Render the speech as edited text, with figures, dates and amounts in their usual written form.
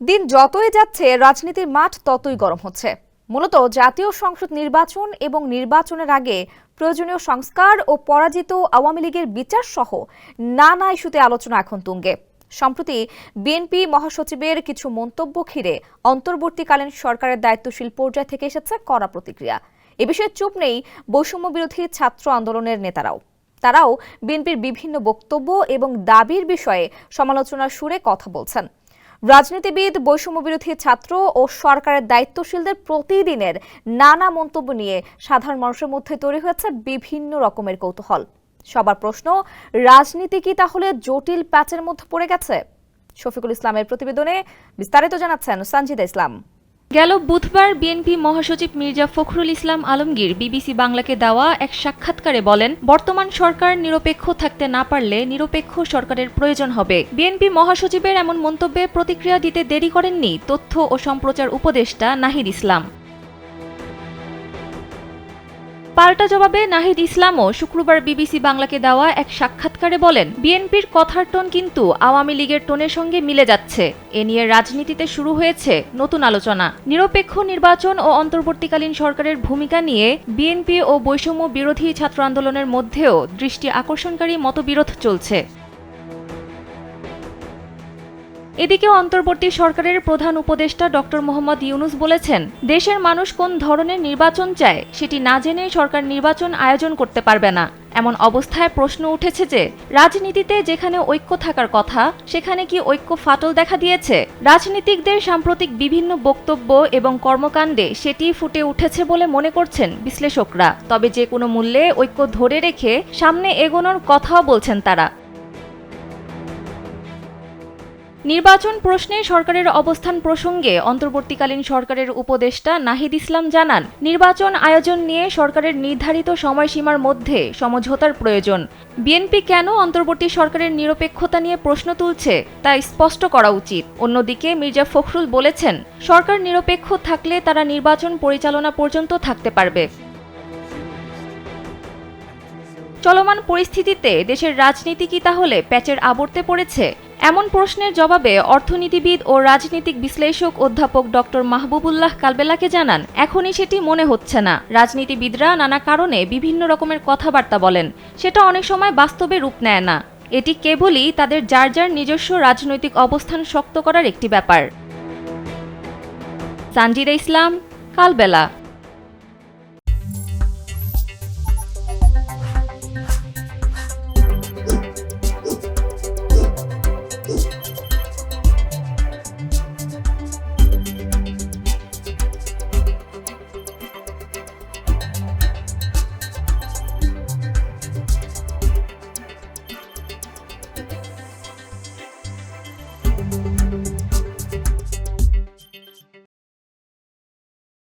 দিন যতই যাচ্ছে রাজনীতির মাঠ ততই গরম হচ্ছে। মূলত জাতীয় সংসদ নির্বাচন এবং নির্বাচনের আগে প্রয়োজনীয় সংস্কার ও পরাজিত আওয়ামী লীগের বিচার সহ নানা ইস্যুতে আলোচনা এখন তুঙ্গে। সম্প্রতি বিএনপি মহাসচিবের কিছু মন্তব্য ঘিরে অন্তর্বর্তীকালীন সরকারের দায়িত্বশীল পর্যায় থেকে এসেছে কড়া প্রতিক্রিয়া। এ বিষয়ে চুপ নেই বৈষম্য বিরোধী ছাত্র আন্দোলনের নেতারাও। তারাও বিএনপির বিভিন্ন বক্তব্য এবং দাবির বিষয়ে সমালোচনার সুরে কথা বলছেন। রাজনীতিবিদ, বৈষম্য বিরোধী ছাত্র ও সরকারের দায়িত্বশীলদের প্রতিদিনের নানা মন্তব্য নিয়ে সাধারণ মানুষের মধ্যে তৈরি হয়েছে বিভিন্ন রকমের কৌতূহল। সবার প্রশ্ন, রাজনীতি কি তাহলে জটিল প্যাচের মধ্যে পড়ে গেছে? শফিকুল ইসলামের প্রতিবেদনে বিস্তারিত জানাচ্ছেন সানজিদা ইসলাম। গেল বুধবার বিএনপি মহাসচিব মির্জা ফখরুল ইসলাম আলমগীর বিবিসি বাংলাকে দেওয়া এক সাক্ষাৎকারে বলেন, বর্তমান সরকার নিরপেক্ষ থাকতে না পারলে নিরপেক্ষ সরকারের প্রয়োজন হবে। বিএনপি মহাসচিবের এমন মন্তব্যে প্রতিক্রিয়া দিতে দেরি করেননি তথ্য ও সম্প্রচার উপদেষ্টা নাহিদ ইসলাম। পাল্টা জবাবে নাহিদ ইসলামও শুক্রবার বিবিসি বাংলাকে দেওয়া এক সাক্ষাৎকারে বলেন, বিএনপির কথার টোন কিন্তু আওয়ামী লীগের টোনের সঙ্গে মিলে যাচ্ছে। এ নিয়ে রাজনীতিতে শুরু হয়েছে নতুন আলোচনা। নিরপেক্ষ নির্বাচন ও অন্তর্বর্তীকালীন সরকারের ভূমিকা নিয়ে বিএনপি ও বৈষম্য বিরোধী ছাত্র আন্দোলনের মধ্যেও দৃষ্টি আকর্ষণকারী মতবিরোধ চলছে। এদিকে অন্তর্বর্তী সরকারের প্রধান উপদেষ্টা ডক্টর মোহাম্মদ ইউনুস বলেছেন, দেশের মানুষ কোন ধরনের নির্বাচন চায় সেটি না জেনে সরকার নির্বাচন আয়োজন করতে পারবে না। এমন অবস্থায় প্রশ্ন উঠেছে যে, রাজনীতিতে যেখানে ঐক্য থাকার কথা সেখানে কি ঐক্য ফাটল দেখা দিয়েছে? রাজনীতিকদের সাম্প্রতিক বিভিন্ন বক্তব্য এবং কর্মকাণ্ডে সেটি ফুটে উঠেছে বলে মনে করছেন বিশ্লেষকরা। তবে যে কোনো মূল্যে ঐক্য ধরে রেখে সামনে এগোনোর কথাও বলছেন তারা। নির্বাচন প্রশ্নে সরকারের অবস্থান প্রসঙ্গে অন্তর্বর্তীকালীন সরকারের উপদেষ্টা নাহিদ ইসলাম জানান, নির্বাচন আয়োজন নিয়ে সরকারের নির্ধারিত সময়সীমার মধ্যে সমঝোতার প্রয়োজন। বিএনপি কেন অন্তর্বর্তী সরকারের নিরপেক্ষতা নিয়ে প্রশ্ন তুলছে তা স্পষ্ট করা উচিত। অন্যদিকে মির্জা ফখরুল বলেছেন, সরকার নিরপেক্ষ থাকলে তারা নির্বাচন পরিচালনা পর্যন্ত থাকতে পারবে। চলমান পরিস্থিতিতে দেশের রাজনীতি কি তাহলে প্যাচের আবর্তে পড়েছে? এমন প্রশ্নের জবাবে অর্থনীতিবিদ ও রাজনৈতিক বিশ্লেষক অধ্যাপক ডক্টর মাহবুবুল্লাহ কালবেলাকে জানান, এখনই সেটি মনে হচ্ছে না। রাজনীতিবিদরা নানা কারণে বিভিন্ন রকমের কথাবার্তা বলেন, সেটা অনেক সময় বাস্তবে রূপ নেয় না। এটি কেবলই তাদের যার যার নিজস্ব রাজনৈতিক অবস্থান শক্ত করার একটি ব্যাপার। সানজিদা ইসলাম, কালবেলা।